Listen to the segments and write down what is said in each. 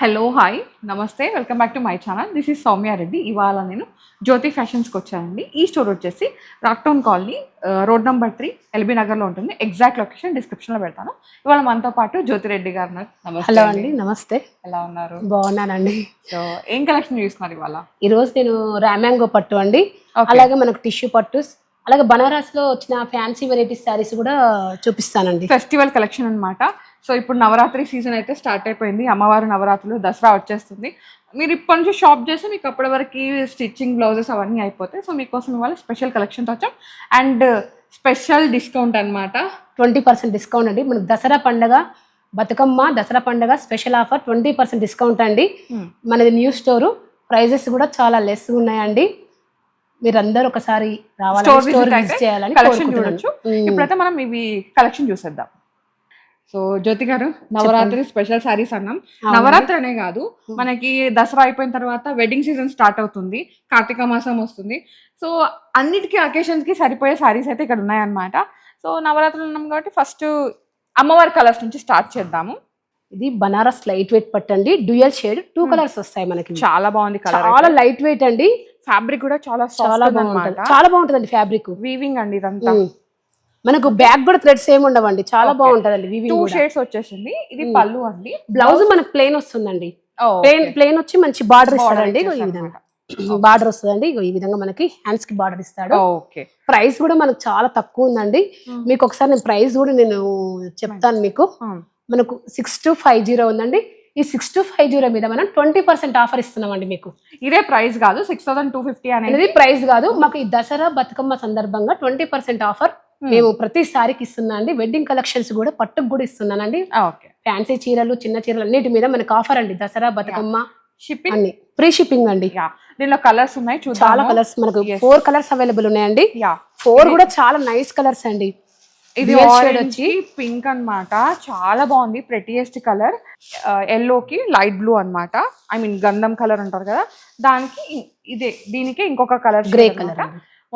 Hello hi నమస్తే welcome back to my channel this is Soumya Reddy. ఇవాళ నేను జ్యోతి ఫ్యాషన్స్కి వచ్చానండి. ఈ స్టోర్ వచ్చేసి రాక్టౌన్ కాలనీ రోడ్ నెంబర్ 3 ఎల్బీ నగర్లో ఉంటుంది. ఎగ్జాక్ట్ లొకేషన్ డిస్క్రిప్షన్లో పెడతాను. ఇవాళ మనతో పాటు జ్యోతి రెడ్డి గారు ఉన్నారు. హలో అండి, నమస్తే. ఎలా ఉన్నారు? బాగున్నానండి. సో ఏం కలెక్షన్ చూస్తున్నారు ఇవాళ? ఈరోజు నేను రామ్యాంగో పట్టు అండి, అలాగే మనకు టిష్యూ పట్టు, అలాగే బనారస్ లో వచ్చిన ఫ్యాన్సీ వెరైటీస్ శారీస్ కూడా చూపిస్తానండి. ఫెస్టివల్ కలెక్షన్ అనమాట. సో ఇప్పుడు నవరాత్రి సీజన్ అయితే స్టార్ట్ అయిపోయింది. అమ్మవారి నవరాత్రులు, దసరా వచ్చేస్తుంది. మీరు ఇప్పటి నుంచి షాప్ చేస్తే మీకు అప్పటి వరకు స్టిచ్చింగ్ బ్లౌజెస్ అవన్నీ అయిపోతాయి. సో మీకోసం ఇవాళ స్పెషల్ కలెక్షన్తో వచ్చాం అండ్ స్పెషల్ డిస్కౌంట్ అనమాట. 20% డిస్కౌంట్ అండి. మనకు దసరా పండగ, బతుకమ్మ దసరా పండగ స్పెషల్ ఆఫర్ 20% డిస్కౌంట్ అండి. మనది న్యూ స్టోరు, ప్రైజెస్ కూడా చాలా లెస్ ఉన్నాయండి. మీరందరూ ఒకసారి రావాలి, కలెక్షన్ చూడొచ్చు. ఇప్పుడైతే మనం ఇవి కలెక్షన్ చూసేద్దాం. సో జ్యోతి గారు, నవరాత్రి స్పెషల్ శారీస్ అన్నాం. నవరాత్రి అనే కాదు, మనకి దసరా అయిపోయిన తర్వాత వెడ్డింగ్ సీజన్ స్టార్ట్ అవుతుంది, కార్తీక మాసం వస్తుంది. సో అన్నిటికీ అకేషన్స్ కి సరిపోయే శారీస్ అయితే ఇక్కడ ఉన్నాయన్నమాట. సో నవరాత్రులు ఉన్నాం కాబట్టి ఫస్ట్ అమ్మవారి కలర్స్ నుంచి స్టార్ట్ చేద్దాము. ఇది బనారస్ లైట్ వెయిట్ పట్టండి, డ్యూయల్ షేడ్, 2 కలర్స్ వస్తాయి మనకి. చాలా బాగుంది కలర్, చాలా లైట్ వెయిట్ అండి. ఫ్యాబ్రిక్ కూడా చాలా బాగుంటుంది, చాలా బాగుంటుంది ఫ్యాబ్రిక్. వీవింగ్ అండి ఇదంతా. మనకు బ్యాక్ కూడా థ్రెడ్స్ ఏమి ఉండవండి, చాలా బాగుంటదండి. 2 షేడ్స్ వచ్చేసింది. ఇది పళ్ళు అండి. బ్లౌజ్ మనకు ప్లెయిన్ వస్తుందండి. ప్లెయిన్ వచ్చి మంచి బార్డర్ ఇస్తాడండి. ఈ విధంగా బార్డర్ వస్తుందండి. ఈ విధంగా మనకి హ్యాండ్స్ కి బార్డర్ ఇస్తాడు. ప్రైస్ కూడా మనకు చాలా తక్కువ ఉందండి. మీకు ఒకసారి నేను ప్రైస్ కూడా నేను చెప్తాను మీకు. మనకు 6250 ఉందండి. ఈ 6250 మీద మనం 20% ఆఫర్ ఇస్తున్నామండి మీకు. ఇదే ప్రైస్ కాదు, 6250 అనేది ప్రైస్ కాదు. మాకు ఈ దసరా బతుకమ్మ సందర్భంగా 20% ఆఫర్ మేము ప్రతి సారికి ఇస్తున్నా అండి. వెడ్డింగ్ కలెక్షన్స్ కూడా పట్టుకు కూడా ఇస్తున్నానండి. ఫ్యాన్సీ చీరలు, చిన్న చీరలు అన్నిటి మీద మనకు ఆఫర్ అండి. దసరా బతుకమ్మ షిప్పింగ్ అన్ని ఫ్రీ షిప్పింగ్ అండి. దీనిలో కలర్స్ ఉన్నాయి, చాలా కలర్స్ మనకు 4 కలర్స్ అవైలబుల్ ఉన్నాయండి. 4 కూడా చాలా నైస్ కలర్స్ అండి. ఇది ఆరెంజ్ వచ్చి పింక్ అన్నమాట, చాలా బాగుంది. Prettiest colour. ఎల్లోకి లైట్ బ్లూ అన్నమాట, ఐ మీన్ గంధం కలర్ అంటారు కదా, దానికి దీనికి ఇంకొక కలర్ గ్రే కలర్.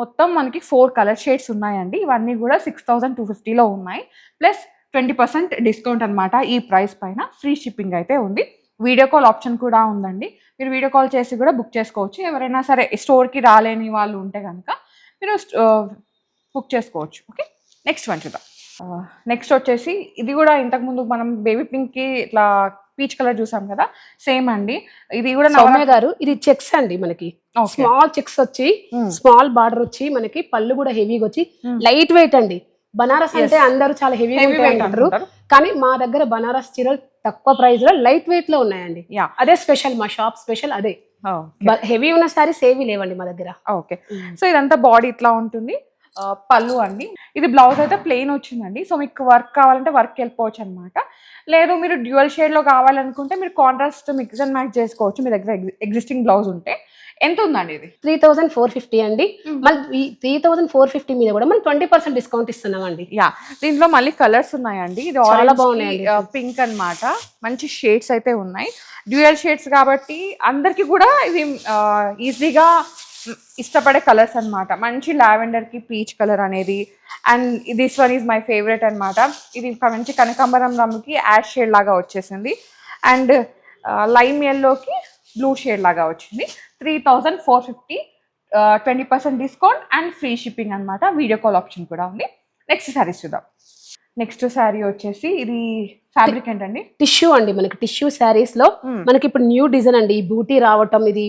మొత్తం మనకి 4 కలర్ షేడ్స్ ఉన్నాయండి. ఇవన్నీ కూడా 6250లో ఉన్నాయి. ప్లస్ 20% డిస్కౌంట్ అనమాట. ఈ ప్రైస్ పైన ఫ్రీ షిప్పింగ్ అయితే ఉంది. వీడియో కాల్ ఆప్షన్ కూడా ఉందండి. మీరు వీడియో కాల్ చేసి కూడా బుక్ చేసుకోవచ్చు. ఎవరైనా సరే స్టోర్కి రాలేని వాళ్ళు ఉంటే కనుక మీరు బుక్ చేసుకోవచ్చు. ఓకే, నెక్స్ట్ వన్ చూద్దాం. నెక్స్ట్ వచ్చేసి ఇది కూడా ఇంతకుముందు మనం బేబీ పింక్కి ఇట్లా పీచ్ కలర్ చూసాం కదా, సేమ్ అండి. ఇది కూడా సౌమ్య గారు, ఇది చెక్స్ అండి. మనకి స్మాల్ చెక్స్ వచ్చి, స్మాల్ బార్డర్ వచ్చి, మనకి పళ్ళు కూడా హెవీగా వచ్చి, లైట్ వెయిట్ అండి. బనారస్ అంటే అందరూ చాలా హెవీగా అంటారు, కానీ మా దగ్గర బనారస్ చీరలు తక్కువ ప్రైస్ లో లైట్ వెయిట్ లో ఉన్నాయండి. అదే స్పెషల్, మా షాప్ స్పెషల్ అదే. హెవీ ఉన్న సారీస్ ఏవి లేవండి మా దగ్గర. ఓకే, సో ఇదంతా బాడీ ఇట్లా ఉంటుంది. పళ్ళు అండి. ఇది బ్లౌజ్ అయితే ప్లెయిన్ వచ్చిందండి. సో మీకు వర్క్ కావాలంటే వర్క్ వెళ్ళిపోవచ్చు అనమాట. లేదు మీరు డ్యూయల్ షేడ్లో కావాలనుకుంటే మీరు కాంట్రాస్ట్ మిక్స్ అండ్ మ్యాచ్ చేసుకోవచ్చు మీ దగ్గర ఎగ్జిస్టింగ్ బ్లౌజ్ ఉంటే. ఎంత ఉందండి ఇది? 3450 అండి. మళ్ళీ 3450 మీద కూడా మనం 20% డిస్కౌంట్ ఇస్తున్నామండి. దీంట్లో మళ్ళీ కలర్స్ ఉన్నాయండి. ఇది చాలా బాగున్నాయి. పింక్ అన్నమాట, మంచి షేడ్స్ అయితే ఉన్నాయి. డ్యూయల్ షేడ్స్ కాబట్టి అందరికి కూడా ఇది ఈజీగా ఇష్టపడే కలర్స్ అన్నమాట. మంచి లావెండర్ కి పీచ్ కలర్ అనేది, and this one is my favourite అన్నమాట. ఇది మంచి కనకాంబరం రంగుకి యాష్ షేడ్ లాగా వచ్చేసింది, అండ్ లైమ్ ఎల్లోకి బ్లూ షేడ్ లాగా వచ్చింది. 3450, 20% డిస్కౌంట్ అండ్ ఫ్రీ షిప్పింగ్ అనమాట. వీడియో కాల్ ఆప్షన్ కూడా ఉంది. నెక్స్ట్ శారీస్ చూద్దాం. నెక్స్ట్ శారీ వచ్చేసి ఇది ఫ్యాబ్రిక్ ఏంటండి? టిష్యూ అండి. మనకి టిష్యూ శారీస్ లో మనకి ఇప్పుడు న్యూ డిజైన్ అండి. ఈ బూటీ రావటం ఇది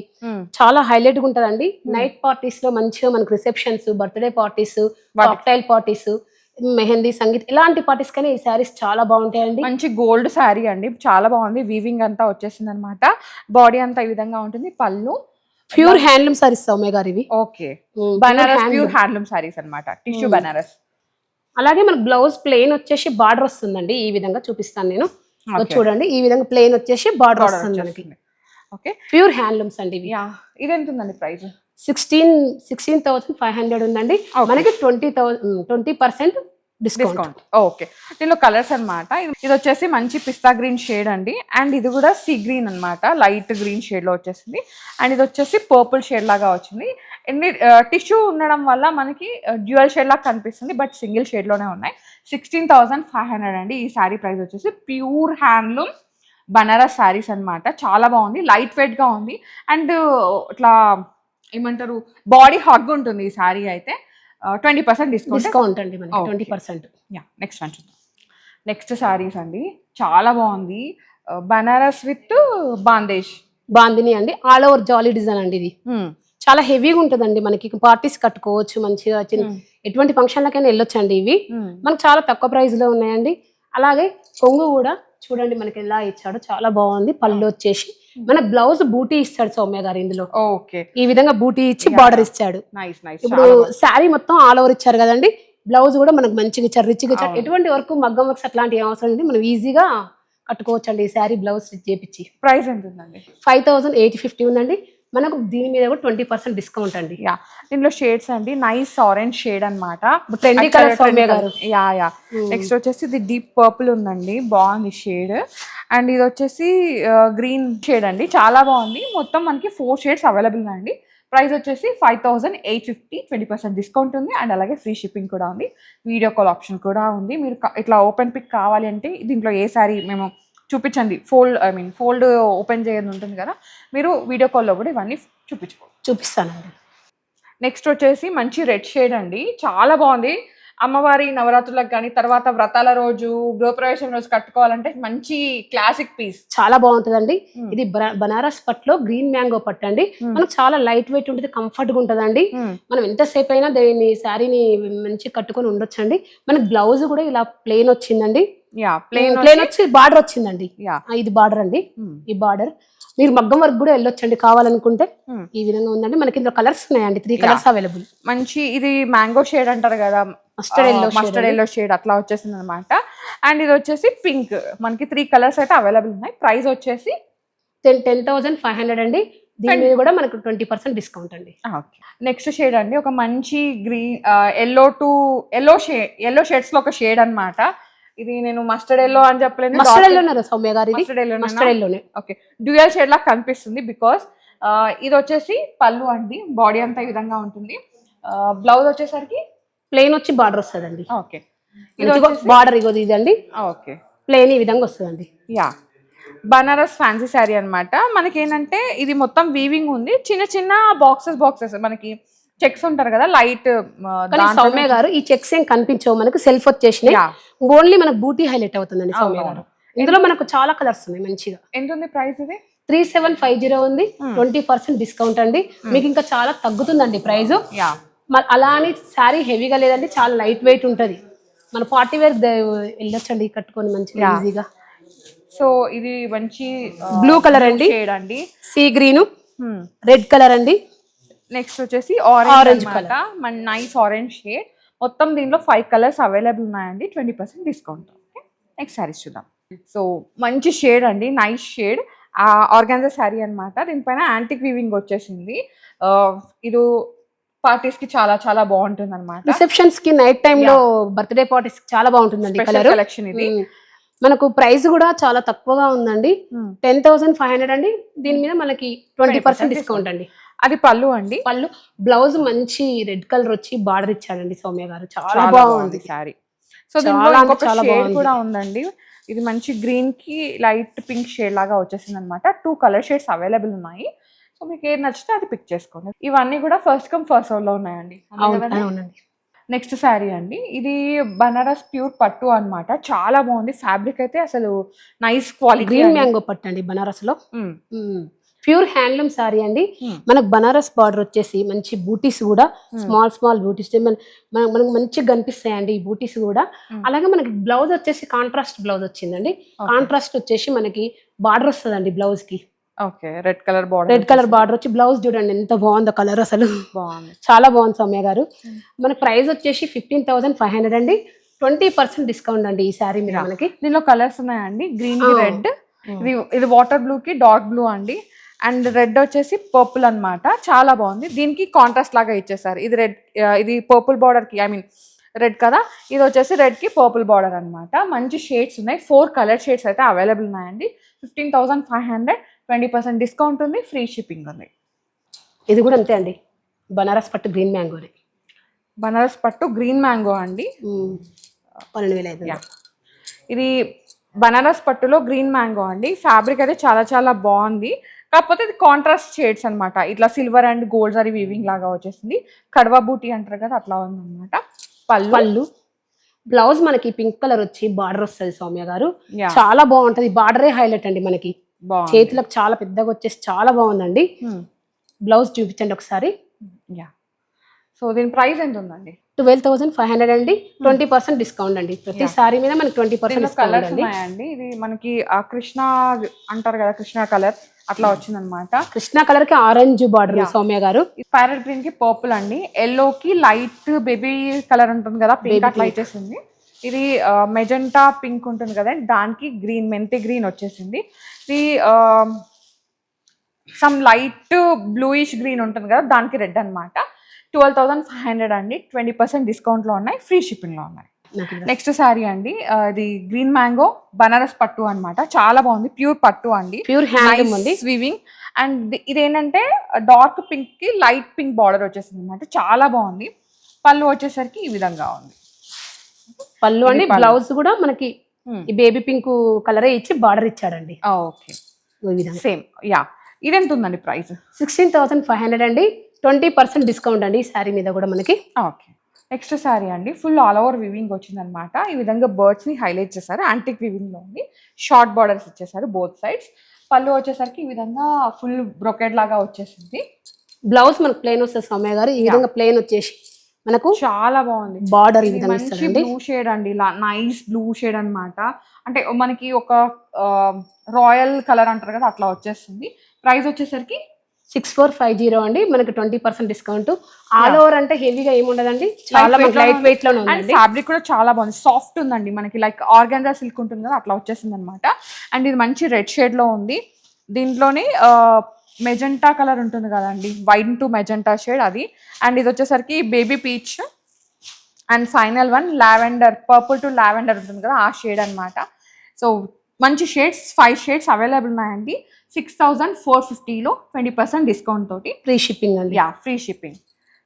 చాలా హైలైట్ గా ఉంటదండి. నైట్ పార్టీస్ లో మంచిగా మనకి receptions, birthday parties, cocktail parties, mehndi, sangeet ఇలాంటి పార్టీస్ కానీ ఈ శారీస్ చాలా బాగుంటాయండి. మంచి గోల్డ్ శారీ అండి, చాలా బాగుంది. వీవింగ్ అంతా వచ్చేసింది అనమాట. బాడీ అంతా ఈ విధంగా ఉంటుంది. పళ్ళు ప్యూర్ హ్యాండ్లూమ్ సారీస్ సౌమ్య గారు ఇవి. Okay, Banaras pure handloom saris అనమాట, టిష్యూ బనారస్. అలాగే మనకు బ్లౌజ్ ప్లెయిన్ వచ్చేసి బార్డర్ వస్తుందండి. ఈ విధంగా చూపిస్తాను నేను, చూడండి. ఈ విధంగా ప్లెయిన్ వచ్చేసి బార్డర్ వస్తుంది మనకి. ఓకే, ప్యూర్ హ్యాండ్లూమ్స్ అండి ఇవి. ఇది ఎంత ఉందండి ప్రైస్? 16,500 ఉందండి. మనకి 20% డిస్కౌంట్. ఓకే, దీనిలో కలర్స్ అనమాట. ఇది వచ్చేసి మంచి పిస్తా గ్రీన్ షేడ్ అండి, అండ్ ఇది కూడా సీ గ్రీన్ అనమాట, లైట్ గ్రీన్ షేడ్ లో వచ్చేసింది. అండ్ ఇది వచ్చేసి పర్పుల్ షేడ్ లాగా వచ్చింది. టిష్యూ ఉండడం వల్ల మనకి డ్యూయల్ షేడ్ లాగా కనిపిస్తుంది, బట్ సింగిల్ షేడ్ లోనే ఉన్నాయి. 16,500 అండి ఈ శారీ ప్రైస్ వచ్చేసి. ప్యూర్ హ్యాండ్లూమ్ బనారస్ శారీస్ అన్నమాట. చాలా బాగుంది, లైట్ వెయిట్ గా ఉంది అండ్ ఇట్లా ఏమంటారు బాడీ హగ్ ఉంటుంది ఈ శారీ అయితే. 20% డిస్కౌంట్ అండి మనకి 20%. నెక్స్ట్ వన్ చూద్దాం. నెక్స్ట్ శారీస్ అండి, చాలా బాగుంది. బనారస్ విత్ బాందిని అండి, ఆల్ ఓవర్ జాలీ డిజైన్ అండి. ఇది చాలా హెవీగా ఉంటుందండి, మనకి పార్టీస్ కట్టుకోవచ్చు మంచిగా, ఎటువంటి ఫంక్షన్లకైనా వెళ్ళొచ్చు అండి. ఇవి మనకు చాలా తక్కువ ప్రైస్ లో ఉన్నాయండి. అలాగే కొంగు కూడా చూడండి మనకి ఎలా ఇచ్చాడు, చాలా బాగుంది. పళ్ళు వచ్చేసి మన బ్లౌజ్ బూటీ ఇస్తాడు సౌమ్య గారు ఇందులో. ఓకే, ఈ విధంగా బూటీ ఇచ్చి బార్డర్ ఇచ్చాడు. ఇప్పుడు శారీ మొత్తం ఆల్ ఓవర్ ఇచ్చారు కదండి, బ్లౌజ్ కూడా మనకు మంచిగా ఇచ్చారు, రిచ్గా ఇచ్చారు. ఎటువంటి వర్క్ మగ్గం వర్క్స్ అట్లాంటి అవసరం ఉంది, మనం ఈజీగా కట్టుకోవచ్చు అండి. ఈ శారీ బ్లౌజ్ చేపించి. ప్రైస్ ఎంత ఉందండి? 5850 ఉందండి. మనకు దీని మీద కూడా 20% డిస్కౌంట్ అండి. దీనిలో షేడ్స్ అండి, నైస్ ఆరెంజ్ షేడ్ అనమాట, ట్రెండీ కలర్ సౌమ్య గారు. నెక్స్ట్ వచ్చేసి ఇది డీప్ పర్పుల్ ఉందండి, బాగుంది షేడ్. అండ్ ఇది వచ్చేసి గ్రీన్ షేడ్ అండి, చాలా బాగుంది. మొత్తం మనకి 4 షేడ్స్ అవైలబుల్ ఉన్నాయండి. ప్రైస్ వచ్చేసి 5850, 20% డిస్కౌంట్ ఉంది అండ్ అలాగే ఫ్రీ షిప్పింగ్ కూడా ఉంది. వీడియో కాల్ ఆప్షన్ కూడా ఉంది. మీరు ఇట్లా ఓపెన్ పిక్ కావాలి అంటే దీంట్లో ఏ శారీ మేము చూపించండి, ఫోల్డ్ ఓపెన్ చేయడం ఉంటుంది కదా, మీరు వీడియో కాల్లో కూడా ఇవన్నీ చూపిస్తానండి. నెక్స్ట్ వచ్చేసి మంచి రెడ్ షేడ్ అండి, చాలా బాగుంది. అమ్మవారి నవరాత్రులకు కానీ తర్వాత వ్రతాల రోజు గృహప్రవేశం రోజు కట్టుకోవాలంటే మంచి క్లాసిక్ పీస్, చాలా బాగుంటుందండి. ఇది బనారస్ పట్టులో గ్రీన్ మ్యాంగో పట్టు అండి. మనకు చాలా లైట్ వెయిట్ ఉంటుంది, కంఫర్ట్ గా ఉంటుందండి. మనం ఎంతసేపు అయినా దీన్ని శారీని మంచి కట్టుకొని ఉండొచ్చండి. మనకి బ్లౌజ్ కూడా ఇలా ప్లెయిన్ వచ్చిందండి, ప్లెయిన్ వచ్చి బార్డర్ వచ్చిందండి. ఇది బార్డర్ అండి, ఈ బార్డర్. మీరు మగ్గం వర్క్ కూడా వెళ్ళొచ్చండి కావాలనుకుంటే. ఈ విధంగా ఉందండి. మనకి ఇందులో కలర్స్ ఉన్నాయండి, 3 కలర్స్ అవైలబుల్. మంచి ఇది మ్యాంగో షేడ్ అంటారు కదా, మస్టర్డ్ ఎల్లో షేడ్ అట్లా వచ్చేసింది అనమాట. అండ్ ఇది వచ్చేసి పింక్, మనకి 3 కలర్స్ అయితే అవైలబుల్ ఉన్నాయి. ప్రైస్ వచ్చేసి 10,500 అండి. దీని మీద కూడా మనకు 20% డిస్కౌంట్ అండి. నెక్స్ట్ షేడ్ అండి, ఒక మంచి గ్రీన్ ఎల్లో షేడ్స్ లో ఒక షేడ్ అన్నమాట. ఇది నేను మస్టర్డ్ ఎల్లో అని చెప్పలేను, సౌమ్య గారు మస్టర్డ్ ఎల్లోనే. ఓకే, డ్యూయల్ షేడ్ లా కనిపిస్తుంది బికాస్ ఇది వచ్చేసి పళ్ళు అండి, బాడీ అంతా ఈ విధంగా ఉంటుంది. బ్లౌజ్ వచ్చేసరికి ప్లెయిన్ వచ్చి బార్డర్ వస్తుందండి. ఓకే, ఇది బార్డర్ ఇదండి. ఓకే, ప్లెయిన్ ఈ విధంగా వస్తుందండి. బనారస్ ఫ్యాన్సీ శారీ అనమాట. మనకి ఏంటంటే ఇది మొత్తం వీవింగ్ ఉంది, చిన్న చిన్న బాక్సెస్ మనకి చెక్స్ ఉంటారు కదా లైట్. సౌమ్య గారు ఈ చెక్స్ ఏం కనిపించవు మనకు, సెల్ఫ్ వచ్చేసినాయి. ఓన్లీ మనకు బూటీ హైలైట్ అవుతుందండి సౌమ్య గారు. ఇందులో మనకు చాలా కలర్స్ ఉన్నాయి మంచిగా. ఎంత ఉంది ప్రైస్? ఇది 3750 ఉంది, 20% డిస్కౌంట్ అండి. మీకు ఇంకా చాలా తగ్గుతుందండి ప్రైస్. అలా అని శారీ హెవీగా లేదండి, చాలా లైట్ వెయిట్ ఉంటది. మన పార్టీ వేర్ వెళ్ళొచ్చండి కట్టుకొని మంచిగా ఈజీగా. సో ఇది మంచి బ్లూ కలర్ అండి, అండి, సీ గ్రీన్, రెడ్ కలర్ అండి. నెక్స్ట్ వచ్చేసి ఆరెంజ్ కలర్, మన నైస్ ఆరెంజ్ షేడ్. మొత్తం దీనిలో 5 కలర్స్ అవైలబుల్ ఉన్నాయండి, 20% డిస్కౌంట్. ఓకే, నెక్స్ట్ శారీస్ చూద్దాం. సో మంచి షేడ్ అండి, నైస్ షేడ్, ఆర్గాన్జా శారీ అనమాట. దీనిపైన యాంటిక్ వీవింగ్ వచ్చేసింది. ఇది పార్టీస్ కి చాలా చాలా బాగుంటుంది అనమాట. రిసెప్షన్స్ కి, నైట్ టైమ్ లో, బర్త్డే పార్టీస్ కి చాలా బాగుంటుందండి. కలర్ కలెక్షన్ ఇది. మనకు ప్రైస్ కూడా చాలా తక్కువగా ఉందండి, 10,500 అండి. దీని మీద మనకి 20% డిస్కౌంట్ అండి. అది పళ్ళు అండి, పళ్ళు. బ్లౌజ్ మంచి రెడ్ కలర్ వచ్చి బార్డర్ ఇచ్చాడండి సౌమ్య గారు, చాలా బాగుంది శారీ. సో దీనిలో ఇంకొక షేడ్ కూడా ఉందండి, ఇది మంచి గ్రీన్ కి లైట్ పింక్ షేడ్ లాగా వచ్చేసింది అనమాట. 2 కలర్ షేడ్స్ అవైలబుల్ ఉన్నాయి. సో మీకు ఏది నచ్చితే అది పిక్ చేసుకోండి. ఇవన్నీ కూడా ఫస్ట్ కమ్ ఫస్ట్ సర్వ్ లో ఉన్నాయండి. నెక్స్ట్ శారీ అండి, ఇది బనారస్ ప్యూర్ పట్టు అన్నమాట. చాలా బాగుంది ఫ్యాబ్రిక్ అయితే, అసలు నైస్ క్వాలిటీ. గ్రీన్ మ్యాంగో పట్టు అండి బనారస్ లో, ప్యూర్ హ్యాండ్లూమ్ శారీ అండి. మనకు బనారస్ బార్డర్ వచ్చేసి మంచి బూటీస్ కూడా, స్మాల్ బూటీస్ మనకు మంచిగా కనిపిస్తాయండి ఈ బూటీస్ కూడా. అలాగే మనకి బ్లౌజ్ వచ్చేసి కాంట్రాస్ట్ బ్లౌజ్ వచ్చిందండి. కాంట్రాస్ట్ వచ్చేసి మనకి బార్డర్ వస్తుందండి బ్లౌజ్ కి. ఓకే, రెడ్ కలర్ బార్డర్ వచ్చి బ్లౌజ్ చూడండి ఎంత బాగుందో, కలర్ అసలు చాలా బాగుంది సౌమ్య గారు. మన ప్రైస్ వచ్చేసి 15,500 అండి, 20% డిస్కౌంట్ అండి ఈ శారీ మీద. మనకి దీనిలో కలర్స్ ఉన్నాయండి, గ్రీన్ కి రెడ్, ఇది వాటర్ బ్లూ కి డార్క్ బ్లూ అండి, అండ్ రెడ్ వచ్చేసి పర్పుల్ అన్నమాట. చాలా బాగుంది. దీనికి కాంట్రాస్ట్ లాగా ఇచ్చేసారు. ఇది రెడ్, ఇది పర్పుల్ బార్డర్ కి, రెడ్ కదా, ఇది వచ్చేసి రెడ్ కి పర్పుల్ బార్డర్ అనమాట. మంచి షేడ్స్ ఉన్నాయి, 4 కలర్ షేడ్స్ అయితే అవైలబుల్ ఉన్నాయండి. 15,500, 20% డిస్కౌంట్ ఉంది, ఫ్రీ షిప్పింగ్ ఉంది. ఇది కూడా అంతే అండి, బనారస్ పట్టు గ్రీన్ మ్యాంగో. బనారస్ పట్టు గ్రీన్ మ్యాంగో అండి, 12,500. ఇది బనారస్ పట్టులో గ్రీన్ మ్యాంగో అండి. ఫ్యాబ్రిక్ అయితే చాలా చాలా బాగుంది. కాకపోతే ఇది కాంట్రాస్ట్ షేడ్స్ అనమాట. ఇట్లా silver and gold sorry weaving లాగా వచ్చేసింది. కడవా బూటీ అంటారు కదా అట్లా ఉందన్నమాట. పళ్ళు బ్లౌజ్ మనకి పింక్ కలర్ వచ్చి బార్డర్ వస్తుంది సౌమ్య గారు. చాలా బాగుంటది. బార్డరే హైలైట్ అండి మనకి. చేతులకు చాలా పెద్దగా వచ్చేసి చాలా బాగుందండి. బ్లౌజ్ చూపించండి ఒకసారి. సో దీని ప్రైస్ ఎంత ఉందండి? 12,500 అండి. 20% డిస్కౌంట్ అండి. ప్రతి సారీ మీద మనకి 20% డిస్కౌంట్ అండి. ఇది మనకి కృష్ణ అంటారు కదా, కృష్ణ కలర్ అట్లా వచ్చింది అనమాట. కృష్ణ కలర్ కి ఆరెంజ్ బార్డర్ సౌమ్య గారు. ప్యారెట్ గ్రీన్ కి పర్పుల్ అండి. ఎల్లో కి లైట్ బేబీ కలర్ ఉంటుంది కదా, పింక్ అట్లా వచ్చేసింది. ఇది మెజెంటా పింక్ ఉంటుంది కదా, దానికి గ్రీన్ మెంతి గ్రీన్ వచ్చేసింది. ఇది సమ్ లైట్ బ్లూయిష్ గ్రీన్ ఉంటుంది కదా, దానికి రెడ్ అనమాట. 12,500 అండి. 20% డిస్కౌంట్లో ఉన్నాయి, ఫ్రీ షిప్పింగ్లో ఉన్నాయి. నెక్స్ట్ శారీ అండి, ఇది గ్రీన్ మ్యాంగో బనారస్ పట్టు అన్నమాట. చాలా బాగుంది. ప్యూర్ పట్టు అండి, ప్యూర్ హ్యాండ్ అండి, స్వివింగ్. అండ్ ఇది ఏంటంటే డార్క్ పింక్ కి లైట్ పింక్ బార్డర్ వచ్చేసింది అనమాట. చాలా బాగుంది. పళ్ళు వచ్చేసరికి ఈ విధంగా ఉంది. పళ్ళు అండి. బ్లౌజ్ కూడా మనకి ఈ బేబీ పింక్ కలరే ఇచ్చి బార్డర్ ఇచ్చాడండి. Okay, same. యా, ఇది ఎంత ఉందండి ప్రైస్? 16,500 అండి. 20% డిస్కౌంట్ అండి ఈ శారీ మీద కూడా మనకి. ఓకే, నెక్స్ట్ శారీ అండి. ఫుల్ ఆల్ ఓవర్ వివింగ్ వచ్చింది అనమాట. ఈ విధంగా బర్డ్స్ ని హైలైట్ చేశారు. యాంటిక్ వివింగ్ లో ఉంది. షార్ట్ బార్డర్స్ ఇచ్చేసారు బోత్ సైడ్స్. పళ్ళు వచ్చేసరికి ఈ విధంగా ఫుల్ బ్రొకెట్ లాగా వచ్చేసింది. బ్లౌజ్ మనకు ప్లెయిన్ వస్తుంది సౌమ్య గారు. ఈ విధంగా ప్లెయిన్ వచ్చేసి మనకు చాలా బాగుంది. బార్డర్ ఈ విధంగా ఇస్తారండి. బ్లూ షేడ్ అండి, నైస్ బ్లూ షేడ్ అన్నమాట. అంటే మనకి ఒక రాయల్ కలర్ అంటారు కదా అట్లా వచ్చేస్తుంది. ప్రైస్ వచ్చేసరికి 6450 అండి. మనకి 20% డిస్కౌంట్. ఆల్ ఓవర్ అంటే హెవీగా ఏముండదండి, చాలా లైట్ వెయిట్ లో ఉంది. ఫ్యాబ్రిక్ కూడా చాలా బాగుంది, సాఫ్ట్ ఉందండి. మనకి లైక్ ఆర్గాన్జా సిల్క్ ఉంటుంది కదా అట్లా వచ్చేసింది అనమాట. అండ్ ఇది మంచి రెడ్ షేడ్ లో ఉంది. దీంట్లోనే మెజెంటా కలర్ ఉంటుంది కదండి, వైట్ టు మెజెంటా షేడ్ అది. అండ్ ఇది వచ్చేసరికి baby peach. And final one lavender, purple to lavender ఉంటుంది కదా ఆ షేడ్ అనమాట. సో మంచి షేడ్స్, 5 షేడ్స్ అవైలబుల్ ఉన్నాయండి. 6,450లో 20% డిస్కౌంట్ తోటి ఫ్రీ షిప్పింగ్ అండి. Yeah, free shipping.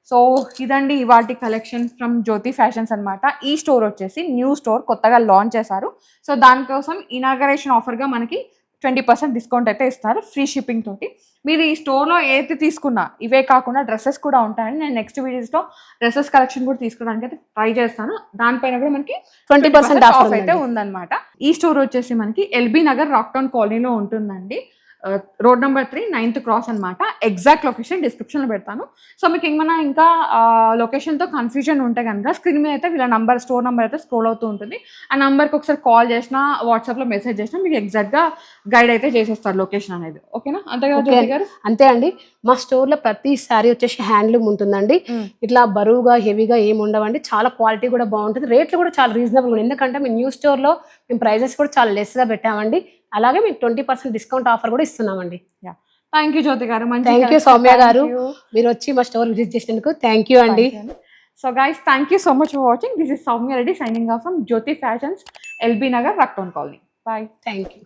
సో ఇదండి ఇవాటి కలెక్షన్ ఫ్రమ్ జ్యోతి ఫ్యాషన్స్ అనమాట. ఈ స్టోర్ వచ్చేసి న్యూ స్టోర్ కొత్తగా లాంచ్ చేశారు. సో దానికోసం ఇనాగరేషన్ ఆఫర్గా మనకి 20% డిస్కౌంట్ అయితే ఇస్తారు ఫ్రీ షిప్పింగ్ తోటి. మీరు ఈ స్టోర్లో ఏది తీసుకున్నా ఇవే కాకుండా డ్రెస్సెస్ కూడా ఉంటాయని నేను నెక్స్ట్ వీడియోస్లో డ్రెస్సెస్ కలెక్షన్ కూడా తీసుకోవడానికి అయితే ట్రై చేస్తాను. దానిపైన కూడా మనకి 20% ఆఫర్ అయితే ఉందన్నమాట. ఈ స్టోర్ వచ్చేసి మనకి ఎల్బీ నగర్ రాక్టౌన్ కాలనీలో ఉంటుందండి. రోడ్ నెంబర్ 3, 9th క్రాస్ అనమాట. ఎగ్జాక్ట్ లొకేషన్ డిస్క్రిప్షన్లో పెడతాను. సో మీకు ఏమైనా ఇంకా లొకేషన్తో కన్ఫ్యూజన్ ఉంటే కనుక స్క్రీన్ మీద అయితే వీళ్ళ నంబర్, స్టోర్ నెంబర్ అయితే స్క్రోల్ అవుతూ ఉంటుంది. ఆ నెంబర్కి ఒకసారి కాల్ చేసినా, వాట్సాప్లో మెసేజ్ చేసినా మీకు ఎగ్జాక్ట్గా గైడ్ అయితే చేసేస్తారు లొకేషన్ అనేది. ఓకేనా? అంతే కదా జ్యోతి గారు? అంతే అండి. మా స్టోర్లో ప్రతి సారీ వచ్చేసి హ్యాండ్లూమ్ ఉంటుందండి. ఇట్లా బరువుగా హెవీగా ఏమి ఉండవండి. చాలా క్వాలిటీ కూడా బాగుంటుంది. రేట్లు కూడా చాలా రీజనబుల్ ఉంది. ఎందుకంటే మేము న్యూ స్టోర్లో మేము ప్రైజెస్ కూడా చాలా లెస్గా పెట్టామండి. అలాగే మీకు 20% డిస్కౌంట్ ఆఫర్ కూడా ఇస్తున్నామండి. థ్యాంక్ యూ జ్యోతి గారు. థ్యాంక్ యూ సౌమ్య గారు, మీరు వచ్చి మా స్టోర్ విజిట్ చేసినందుకు థ్యాంక్ యూ అండి. So guys, thank you so much for watching. This is Soumya Reddy signing off from Jyothi Fashions, LB Nagar, Rocktown colony. Bye. Thank you.